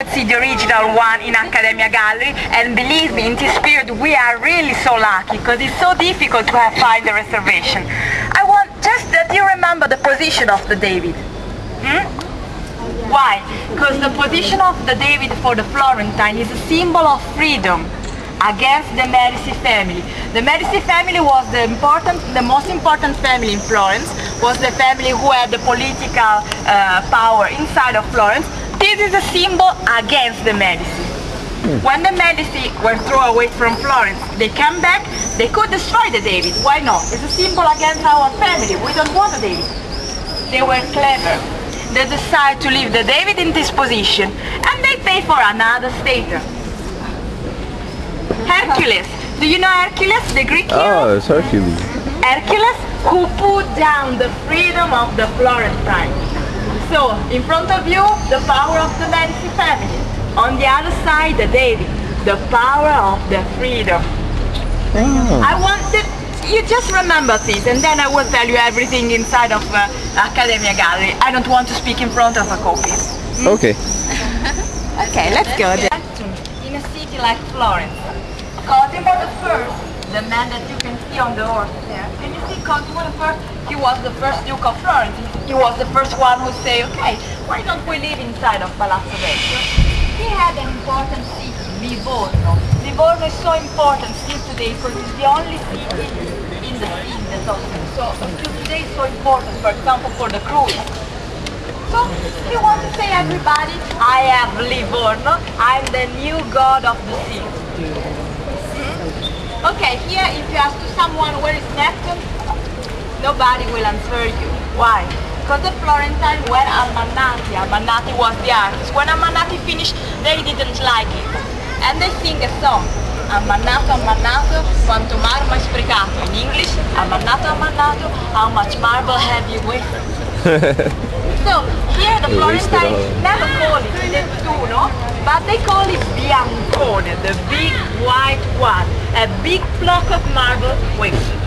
See the original one in Accademia Gallery, and believe me, in this period we are really so lucky because it's so difficult to find the reservation. I want just that you remember the position of the David. Why? Because the position of the David for the Florentine is a symbol of freedom against the Medici family. The Medici family was the most important family in Florence, was the family who had the political power inside of Florence. This is a symbol against the Medici. When the Medici were thrown away from Florence, they came back, they could destroy the David. Why not? It's a symbol against our family. We don't want a David. They were clever. They decided to leave the David in this position, and they pay for another statue. Hercules. Do you know Hercules, the Greek hero? Oh, it's Hercules. Hercules, who put down the freedom of the Florentine. So, in front of you, the power of the Medici family. On the other side, the David, the power of the freedom. I wanted, you just remember this, and then I will tell you everything inside of Accademia Gallery. I don't want to speak in front of a copy. Okay. Okay, let's go then. In a city like Florence, Cosimo I, the man that you can see on the horse there, can you see Cosimo I? He was the first Duke of Florence. He was the first one who said, okay, why don't we live inside of Palazzo Vecchio? He had an important city, Livorno. Livorno is so important still today because it's the only city in the sea, in the Tuscany. So until today it's so important, for example, for the cruise. So he wants to say, everybody, I am Livorno, I'm the new god of the sea. Okay, here if you ask to someone where is Neptune, nobody will answer you. Why? Because the Florentine were Almanati. Almanati was the artist. When Almanati finished, they didn't like it. And they sing a song. Ammannato, ammannato, quanto marmo hai sprecato. In English, ammannato, ammannato, how much marble have you wasted? So here the Florentine never call it Nettuno, but they call it Biancone, the big white one, a big block of marble wasted.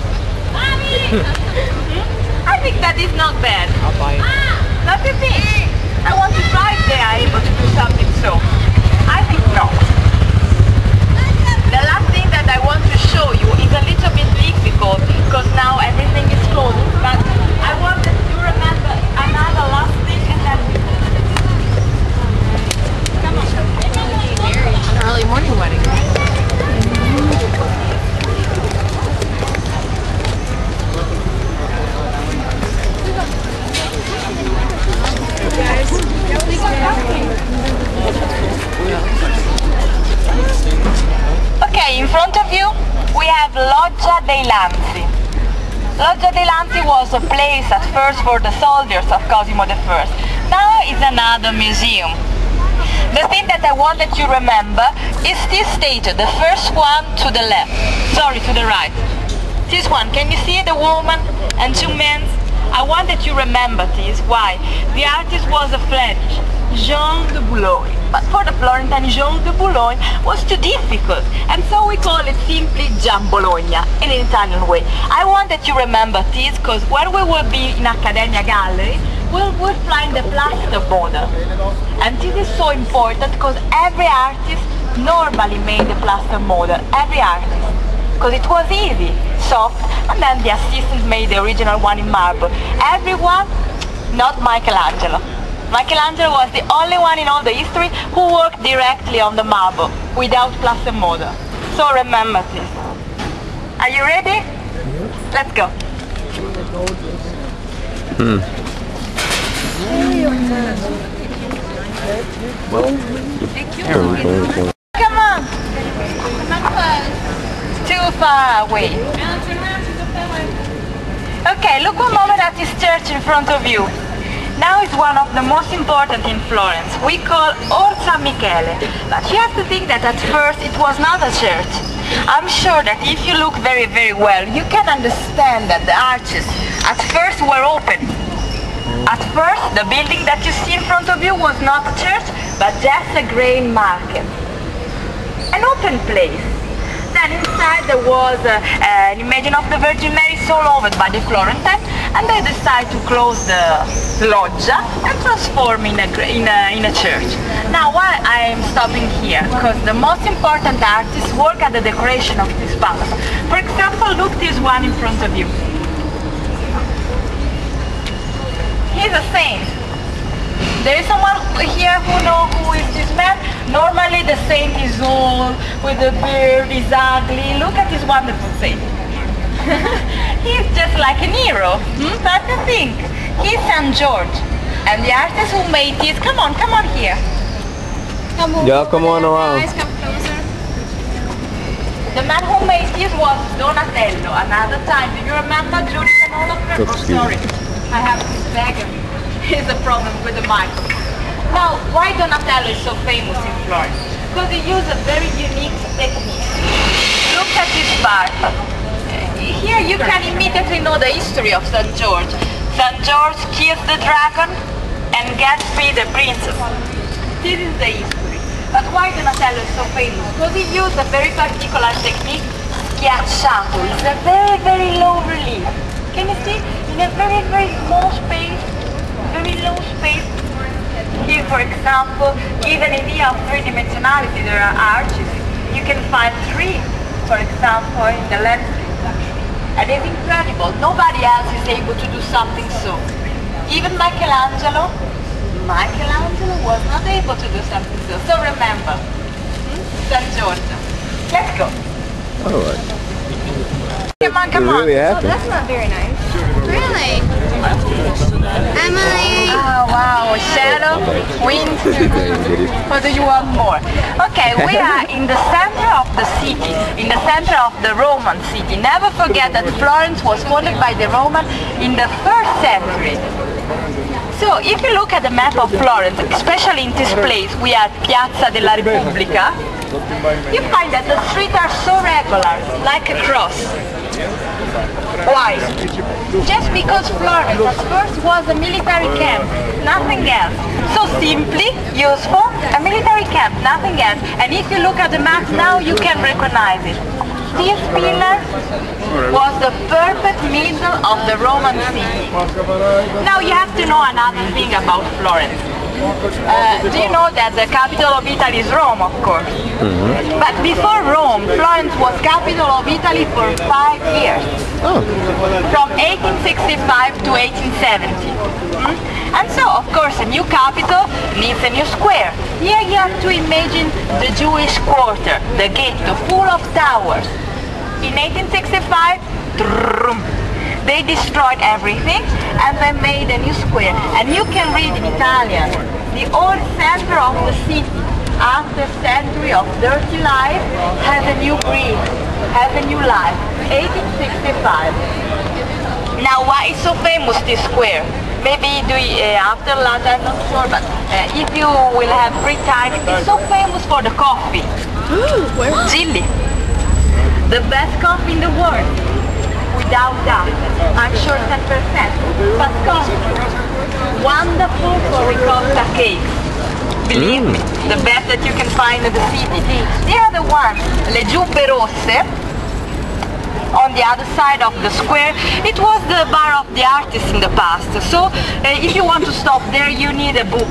I think that is not bad. I'll buy it. Don't you think? I want to try if they are able to do something so. I think no. The last thing that I want to show you is a little bit difficult because now everything is closed, but I want that you remember another last thing and then we go. Come on. An early morning wedding. Okay, in front of you we have Loggia dei Lanzi. Loggia dei Lanzi was a place at first for the soldiers of Cosimo I. Now it's another museum. The thing that I want that you remember is this statue, the first one to the left, sorry, to the right. This one, can you see the woman and two men? I want that you remember this. Why? The artist was a French, Jean de Boulogne. But for the Florentine, Jean de Boulogne was too difficult. And so we call it simply Gian Bologna, in an Italian way. I want that you remember this, because when we will be in Accademia Gallery, we'll find the plaster model. And this is so important, because every artist normally made the plaster model. Every artist. Because it was easy, soft, and then the assistant made the original one in marble. Everyone, not Michelangelo. Michelangelo was the only one in all the history who worked directly on the marble, without plaster model. So remember this. Are you ready? Let's go. Come on. Too far away. Okay, look one moment at this church in front of you. Now it's one of the most important in Florence. We call Orsa Michele. But you have to think that at first it was not a church. I'm sure that if you look very, very well, you can understand that the arches at first were open. At first, the building that you see in front of you was not a church, but just a grain market. An open place. then inside there was an image of the Virgin Mary sold over by the Florentine, and they decided to close the loggia and transform in a church. Now why I'm stopping here? Because the most important artists work at the decoration of this palace. For example, look this one in front of you. He's a saint. There is someone here who knows who is this man. Normally the saint is old, with a beard, is ugly. Look at this wonderful saint. He's just like an hero. What do you think? He's St. George. And the artist who made this, come on here. Yeah, come on around. Guys, come closer. The man who made this was Donatello. Another time, do you remember Julie and all of them? Oh, sorry. I have this bag. Here's the problem with the microphone. Now, why Donatello is so famous in Florence? Because he used a very unique technique. Look at this bar. Here you can immediately know the history of St. George. St. George kills the dragon and gets free the princess. This is the history. But why Donatello is so famous? Because he used a very particular technique, schiacciato. It's a very, very low relief. Can you see? In a very, very small space, very low space. Here, for example, give an idea of three-dimensionality. There are arches. You can find three, for example, in the landscape. And it's incredible. Nobody else is able to do something so. Even Michelangelo was not able to do something so. So remember, St. George. Let's go. All right. Come on. Really happy. Oh, that's not very nice. Really? Emily! Oh wow, shadow, wind. What do you want more? Okay, we are in the center of the city, in the center of the Roman city. Never forget that Florence was founded by the Roman in the 1st century. So if you look at the map of Florence, especially in this place, we are Piazza della Repubblica, you find that the streets are so regular, like a cross. Why? Just because Florence at first was a military camp, nothing else. So simply, useful, a military camp, nothing else. And if you look at the map now, you can recognize it. This pillar was the perfect middle of the Roman city. Now you have to know another thing about Florence. Do you know that the capital of Italy is Rome, of course? But before Rome, Florence was capital of Italy for 5 years. From 1865 to 1870. And so, of course, a new capital needs a new square. Here you have to imagine the Jewish quarter, the ghetto, full of towers. In 1865, they destroyed everything and they made a new square. And you can read in Italian, the old center of the city, after a century of dirty life, has a new breath, has a new life. 1865. Now why is so famous this square? Maybe after lunch, I'm not sure, but if you will have free time, it's so famous for the coffee. Chili. The best coffee in the world. Without doubt. I'm sure 10%. But coffee. Wonderful for ricotta cakes. Believe me, the best that you can find in the city. They are the ones, le giubbe rosse, on the other side of the square. It was the bar of the artists in the past. So if you want to stop there, you need a book.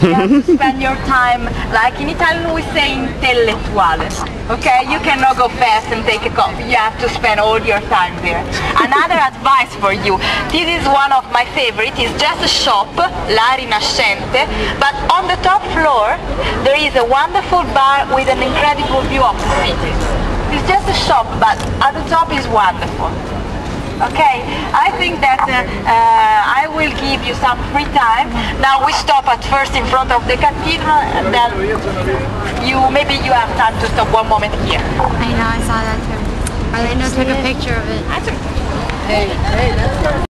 You have to spend your time, like in Italian we say intellettuale. Okay, you cannot go fast and take a coffee. You have to spend all your time there. Another advice for you. This is one of my favorites. It's just a shop, La Rinascente, but on the top floor there is a wonderful bar with an incredible view of the city. It's just a shop, but at the top is wonderful. Okay, I think that I will give you some free time. Now we stop at first in front of the cathedral, and then maybe you have time to stop one moment here. I know, I saw that too. Orlando took a picture of it. Hey, that's